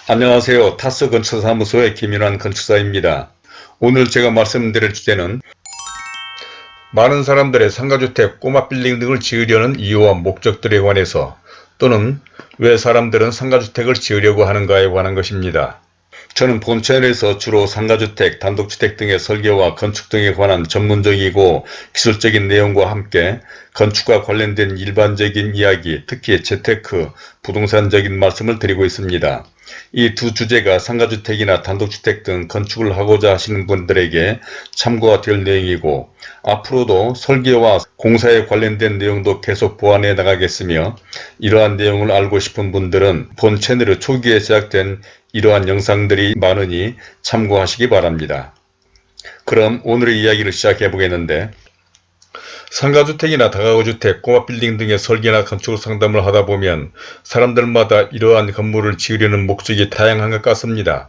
안녕하세요. 타스 건축사무소의 김윤환 건축사입니다. 오늘 제가 말씀드릴 주제는 많은 사람들의 상가주택, 꼬마 빌딩 등을 지으려는 이유와 목적들에 관해서, 또는 왜 사람들은 상가주택을 지으려고 하는가에 관한 것입니다. 저는 본 채널에서 주로 상가주택, 단독주택 등의 설계와 건축 등에 관한 전문적이고 기술적인 내용과 함께 건축과 관련된 일반적인 이야기, 특히 재테크, 부동산적인 말씀을 드리고 있습니다. 이 두 주제가 상가주택이나 단독주택 등 건축을 하고자 하시는 분들에게 참고가 될 내용이고, 앞으로도 설계와 공사에 관련된 내용도 계속 보완해 나가겠으며, 이러한 내용을 알고 싶은 분들은 본 채널의 초기에 제작된 이러한 영상들이 많으니 참고하시기 바랍니다. 그럼 오늘의 이야기를 시작해 보겠는데, 상가주택이나 다가구주택, 꼬마빌딩 등의 설계나 건축 상담을 하다 보면 사람들마다 이러한 건물을 지으려는 목적이 다양한 것 같습니다.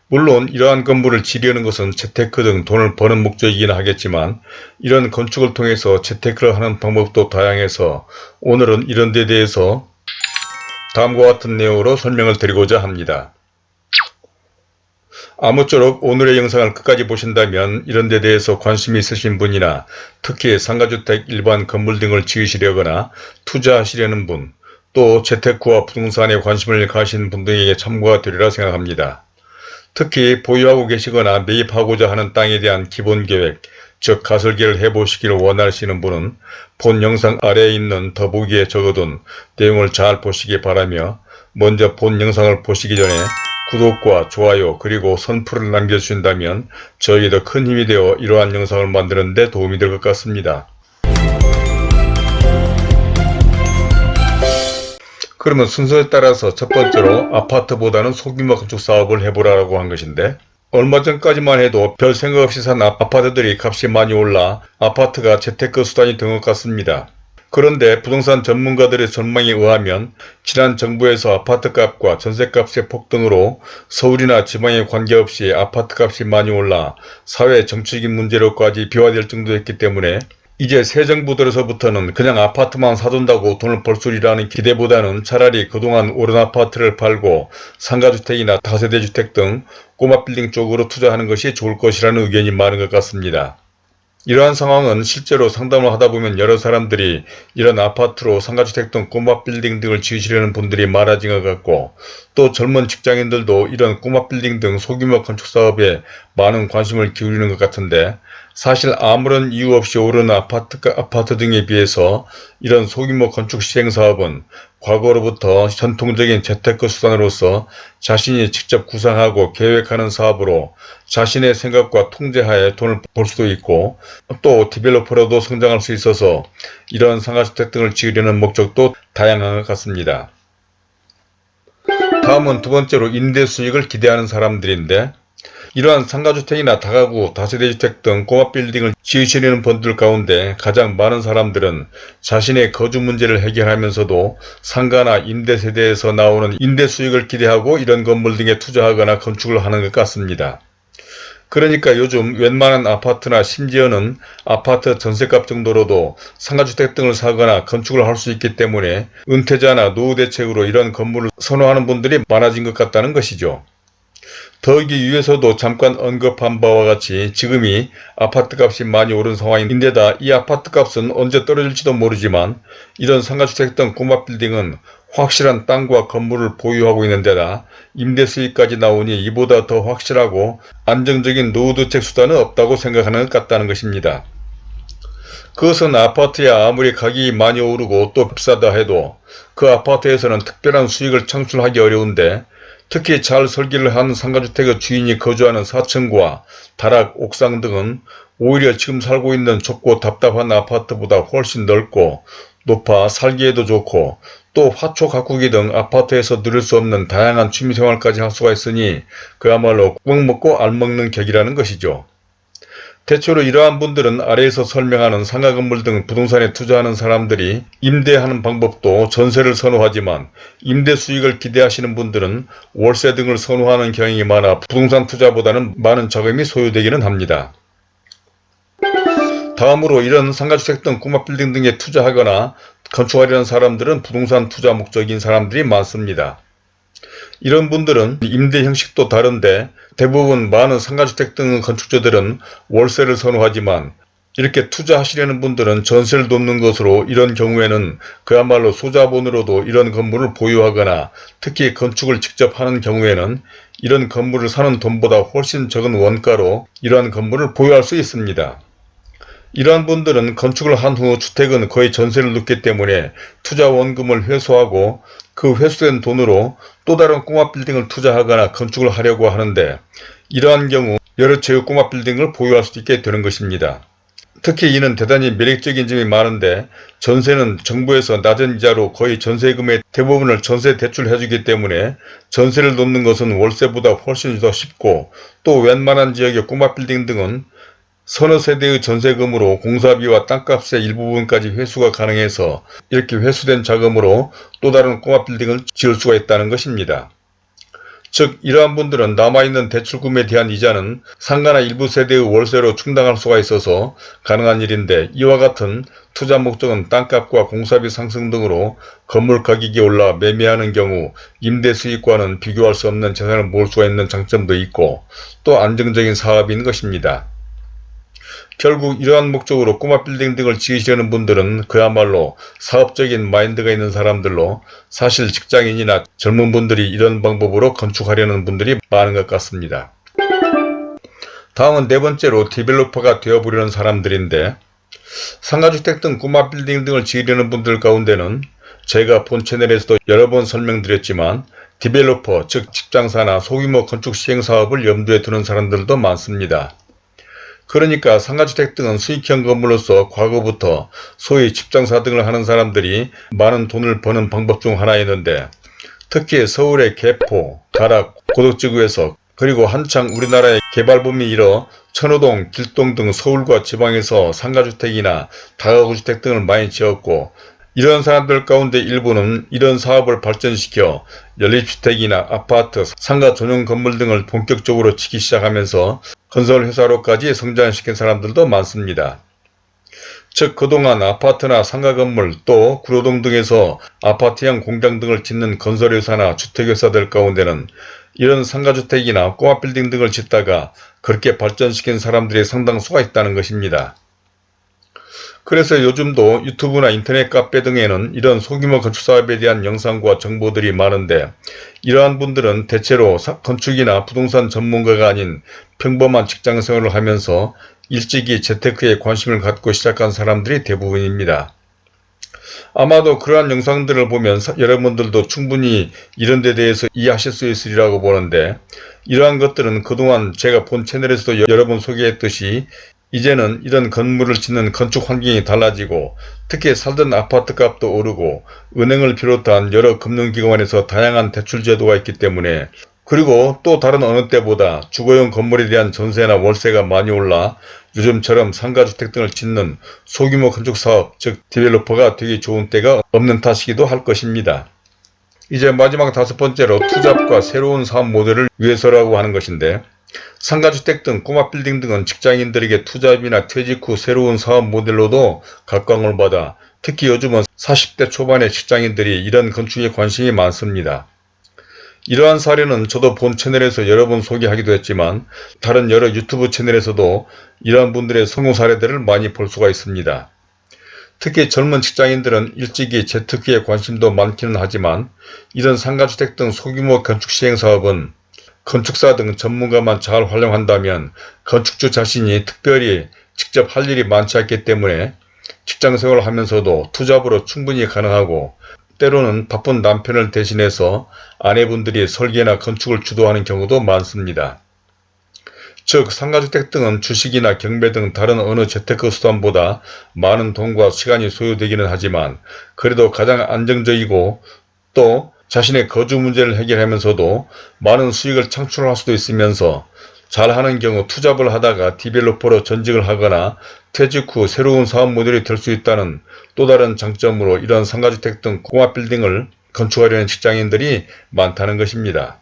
물론 이러한 건물을 지으려는 것은 재테크 등 돈을 버는 목적이긴 하겠지만, 이런 건축을 통해서 재테크를 하는 방법도 다양해서 오늘은 이런 데 대해서 다음과 같은 내용으로 설명을 드리고자 합니다. 아무쪼록 오늘의 영상을 끝까지 보신다면 이런 데 대해서 관심이 있으신 분이나 특히 상가주택, 일반 건물 등을 지으시려거나 투자하시려는 분, 또 재테크와 부동산에 관심을 가신 분 등에게 참고가 되리라 생각합니다. 특히 보유하고 계시거나 매입하고자 하는 땅에 대한 기본 계획, 즉 가설계를 해보시기를 원하시는 분은 본 영상 아래에 있는 더보기에 적어둔 내용을 잘 보시기 바라며, 먼저 본 영상을 보시기 전에 구독과 좋아요 그리고 선풀을 남겨주신다면 저에게 큰 힘이 되어 이러한 영상을 만드는 데 도움이 될 것 같습니다. 그러면 순서에 따라서 첫 번째로 아파트보다는 소규모 건축 사업을 해보라고 한 것인데, 얼마 전까지만 해도 별 생각 없이 산 아파트들이 값이 많이 올라 아파트가 재테크 수단이 된 것 같습니다. 그런데 부동산 전문가들의 전망에 의하면 지난 정부에서 아파트값과 전세값의 폭등으로 서울이나 지방에 관계없이 아파트값이 많이 올라 사회 정치적인 문제로까지 비화될 정도였기 때문에 이제 새 정부 들어서부터는 그냥 아파트만 사둔다고 돈을 벌 소리라는 기대보다는 차라리 그동안 오른 아파트를 팔고 상가주택이나 다세대주택 등 꼬마 빌딩 쪽으로 투자하는 것이 좋을 것이라는 의견이 많은 것 같습니다. 이러한 상황은 실제로 상담을 하다보면 여러 사람들이 이런 아파트로 상가주택 등 꼬마 빌딩 등을 지으시려는 분들이 많아진 것 같고, 또 젊은 직장인들도 이런 꼬마 빌딩 등 소규모 건축사업에 많은 관심을 기울이는 것 같은데, 사실 아무런 이유 없이 오르는 아파트 등에 비해서 이런 소규모 건축 시행사업은 과거로부터 전통적인 재테크 수단으로서 자신이 직접 구상하고 계획하는 사업으로 자신의 생각과 통제하에 돈을 벌 수도 있고, 또 디벨로퍼로도 성장할 수 있어서 이런 상가주택 등을 지으려는 목적도 다양한 것 같습니다. 다음은 두 번째로 임대 수익을 기대하는 사람들인데, 이러한 상가주택이나 다가구, 다세대주택 등 꼬마 빌딩을 지으시려는 분들 가운데 가장 많은 사람들은 자신의 거주 문제를 해결하면서도 상가나 임대세대에서 나오는 임대 수익을 기대하고 이런 건물 등에 투자하거나 건축을 하는 것 같습니다. 그러니까 요즘 웬만한 아파트나 심지어는 아파트 전세값 정도로도 상가주택 등을 사거나 건축을 할 수 있기 때문에 은퇴자나 노후 대책으로 이런 건물을 선호하는 분들이 많아진 것 같다는 것이죠. 더하기 위해서도 잠깐 언급한 바와 같이 지금이 아파트값이 많이 오른 상황인데다 이 아파트값은 언제 떨어질지도 모르지만, 이런 상가주택 등 꼬마 빌딩은 확실한 땅과 건물을 보유하고 있는 데다 임대 수익까지 나오니 이보다 더 확실하고 안정적인 노후대책 수단은 없다고 생각하는 것 같다는 것입니다. 그것은 아파트에 아무리 가격이 많이 오르고 또 비싸다 해도 그 아파트에서는 특별한 수익을 창출하기 어려운데, 특히 잘 설계를 한 상가주택의 주인이 거주하는 4층과 다락, 옥상 등은 오히려 지금 살고 있는 좁고 답답한 아파트보다 훨씬 넓고 높아 살기에도 좋고, 또 화초 가꾸기 등 아파트에서 누릴 수 없는 다양한 취미생활까지 할 수가 있으니 그야말로 꿀 먹고 알 먹는 격이라는 것이죠. 대체로 이러한 분들은 아래에서 설명하는 상가 건물 등 부동산에 투자하는 사람들이 임대하는 방법도 전세를 선호하지만, 임대 수익을 기대하시는 분들은 월세 등을 선호하는 경향이 많아 부동산 투자보다는 많은 자금이 소요되기는 합니다. 다음으로 이런 상가주택 등 꼬마 빌딩 등에 투자하거나 건축하려는 사람들은 부동산 투자 목적인 사람들이 많습니다. 이런 분들은 임대 형식도 다른데 대부분 많은 상가주택 등 건축주들은 월세를 선호하지만 이렇게 투자하시려는 분들은 전세를 돕는 것으로 이런 경우에는 그야말로 소자본으로도 이런 건물을 보유하거나 특히 건축을 직접 하는 경우에는 이런 건물을 사는 돈보다 훨씬 적은 원가로 이러한 건물을 보유할 수 있습니다. 이러한 분들은 건축을 한 후 주택은 거의 전세를 넣기 때문에 투자 원금을 회수하고 그 회수된 돈으로 또 다른 꼬마 빌딩을 투자하거나 건축을 하려고 하는데 이러한 경우 여러 채의 꼬마 빌딩을 보유할 수 있게 되는 것입니다. 특히 이는 대단히 매력적인 점이 많은데 전세는 정부에서 낮은 이자로 거의 전세금의 대부분을 전세 대출해주기 때문에 전세를 놓는 것은 월세보다 훨씬 더 쉽고 또 웬만한 지역의 꼬마 빌딩 등은 서너 세대의 전세금으로 공사비와 땅값의 일부분까지 회수가 가능해서 이렇게 회수된 자금으로 또 다른 꼬마 빌딩을 지을 수가 있다는 것입니다. 즉 이러한 분들은 남아있는 대출금에 대한 이자는 상가나 일부 세대의 월세로 충당할 수가 있어서 가능한 일인데 이와 같은 투자 목적은 땅값과 공사비 상승 등으로 건물 가격이 올라 매매하는 경우 임대 수익과는 비교할 수 없는 재산을 모을 수가 있는 장점도 있고 또 안정적인 사업인 것입니다. 결국 이러한 목적으로 꼬마 빌딩 등을 지으시려는 분들은 그야말로 사업적인 마인드가 있는 사람들로 사실 직장인이나 젊은 분들이 이런 방법으로 건축하려는 분들이 많은 것 같습니다. 다음은 네 번째로 디벨로퍼가 되어보려는 사람들인데 상가주택 등 꼬마 빌딩 등을 지으려는 분들 가운데는 제가 본 채널에서도 여러 번 설명드렸지만 디벨로퍼 즉 집장사나 소규모 건축 시행사업을 염두에 두는 사람들도 많습니다. 그러니까 상가주택 등은 수익형 건물로서 과거부터 소위 집장사 등을 하는 사람들이 많은 돈을 버는 방법 중 하나였는데 특히 서울의 개포, 가락, 고덕지구에서 그리고 한창 우리나라의 개발붐이 일어 천호동, 길동 등 서울과 지방에서 상가주택이나 다가구주택 등을 많이 지었고 이런 사람들 가운데 일부는 이런 사업을 발전시켜 연립주택이나 아파트, 상가 전용 건물 등을 본격적으로 짓기 시작하면서 건설회사로까지 성장시킨 사람들도 많습니다. 즉 그동안 아파트나 상가 건물 또 구로동 등에서 아파트형 공장 등을 짓는 건설회사나 주택회사들 가운데는 이런 상가주택이나 꼬마 빌딩 등을 짓다가 그렇게 발전시킨 사람들이 상당수가 있다는 것입니다. 그래서 요즘도 유튜브나 인터넷 카페 등에는 이런 소규모 건축사업에 대한 영상과 정보들이 많은데 이러한 분들은 대체로 건축이나 부동산 전문가가 아닌 평범한 직장생활을 하면서 일찍이 재테크에 관심을 갖고 시작한 사람들이 대부분입니다. 아마도 그러한 영상들을 보면 여러분들도 충분히 이런 데 대해서 이해하실 수 있으리라고 보는데 이러한 것들은 그동안 제가 본 채널에서도 여러 번 소개했듯이 이제는 이런 건물을 짓는 건축 환경이 달라지고 특히 살던 아파트 값도 오르고 은행을 비롯한 여러 금융기관에서 다양한 대출 제도가 있기 때문에 그리고 또 다른 어느 때보다 주거용 건물에 대한 전세나 월세가 많이 올라 요즘처럼 상가주택 등을 짓는 소규모 건축사업 즉 디벨로퍼가 되기 좋은 때가 없는 탓이기도 할 것입니다. 이제 마지막 다섯 번째로 투잡과 새로운 사업 모델을 위해서라고 하는 것인데 상가주택 등 꼬마 빌딩 등은 직장인들에게 투잡이나 퇴직 후 새로운 사업 모델로도 각광을 받아 특히 요즘은 40대 초반의 직장인들이 이런 건축에 관심이 많습니다. 이러한 사례는 저도 본 채널에서 여러 번 소개하기도 했지만 다른 여러 유튜브 채널에서도 이러한 분들의 성공 사례들을 많이 볼 수가 있습니다. 특히 젊은 직장인들은 일찍이 재테크에 관심도 많기는 하지만 이런 상가주택 등 소규모 건축 시행사업은 건축사 등 전문가만 잘 활용한다면 건축주 자신이 특별히 직접 할 일이 많지 않기 때문에 직장생활을 하면서도 투잡으로 충분히 가능하고 때로는 바쁜 남편을 대신해서 아내분들이 설계나 건축을 주도하는 경우도 많습니다. 즉 상가주택 등은 주식이나 경매 등 다른 어느 재테크 수단보다 많은 돈과 시간이 소요되기는 하지만 그래도 가장 안정적이고 또 자신의 거주 문제를 해결하면서도 많은 수익을 창출할 수도 있으면서 잘하는 경우 투잡을 하다가 디벨로퍼로 전직을 하거나 퇴직 후 새로운 사업 모델이 될 수 있다는 또 다른 장점으로 이런 상가주택 등 꼬마 빌딩을 건축하려는 직장인들이 많다는 것입니다.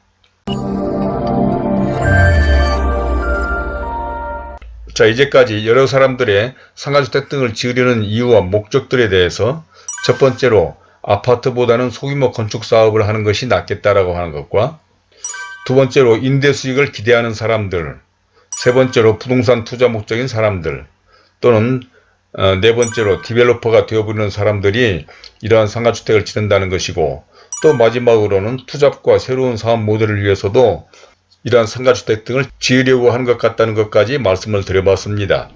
자, 이제까지 여러 사람들의 상가주택 등을 지으려는 이유와 목적들에 대해서 첫 번째로 아파트보다는 소규모 건축 사업을 하는 것이 낫겠다라고 하는 것과 두 번째로 임대 수익을 기대하는 사람들, 세 번째로 부동산 투자 목적인 사람들, 또는 네 번째로 디벨로퍼가 되어버리는 사람들이 이러한 상가주택을 짓는다는 것이고, 또 마지막으로는 투잡과 새로운 사업 모델을 위해서도 이러한 상가주택 등을 지으려고 하는 것 같다는 것까지 말씀을 드려봤습니다.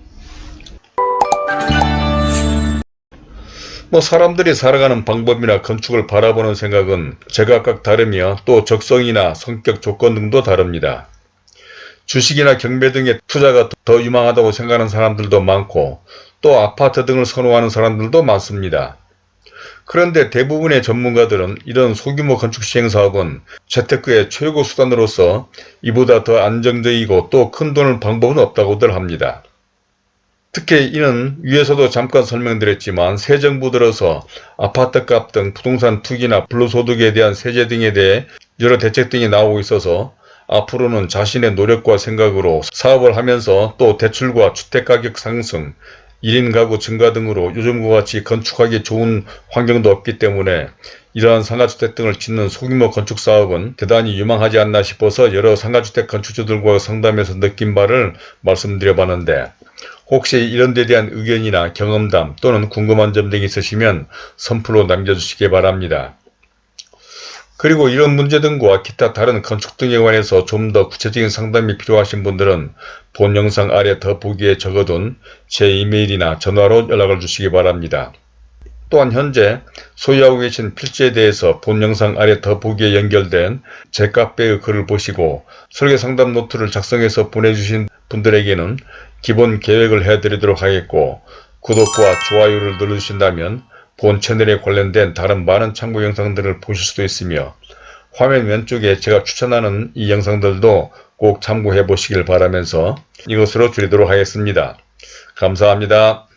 사람들이 살아가는 방법이나 건축을 바라보는 생각은 제각각 다르며 또 적성이나 성격 조건 등도 다릅니다. 주식이나 경매 등의 투자가 더 유망하다고 생각하는 사람들도 많고, 또 아파트 등을 선호하는 사람들도 많습니다. 그런데 대부분의 전문가들은 이런 소규모 건축 시행 사업은 재테크의 최고 수단으로서 이보다 더 안정적이고 또 큰 돈을 방법은 없다고들 합니다. 특히 이는 위에서도 잠깐 설명드렸지만 새 정부 들어서 아파트값 등 부동산 투기나 불로소득에 대한 세제 등에 대해 여러 대책 등이 나오고 있어서 앞으로는 자신의 노력과 생각으로 사업을 하면서 또 대출과 주택가격 상승, 1인 가구 증가 등으로 요즘과 같이 건축하기 좋은 환경도 없기 때문에 이러한 상가주택 등을 짓는 소규모 건축사업은 대단히 유망하지 않나 싶어서 여러 상가주택 건축주들과 상담해서 느낀 바를 말씀드려봤는데, 혹시 이런 데 대한 의견이나 경험담 또는 궁금한 점 등이 있으시면 선플로 남겨주시기 바랍니다. 그리고 이런 문제 등과 기타 다른 건축 등에 관해서 좀 더 구체적인 상담이 필요하신 분들은 본 영상 아래 더보기에 적어둔 제 이메일이나 전화로 연락을 주시기 바랍니다. 또한 현재 소유하고 계신 필지에 대해서 본 영상 아래 더보기에 연결된 제 카페의 글을 보시고 설계 상담 노트를 작성해서 보내주신 분들에게는 기본 계획을 해드리도록 하겠고, 구독과 좋아요를 눌러주신다면 본 채널에 관련된 다른 많은 참고 영상들을 보실 수도 있으며, 화면 왼쪽에 제가 추천하는 이 영상들도 꼭 참고해 보시길 바라면서 이것으로 줄이도록 하겠습니다. 감사합니다.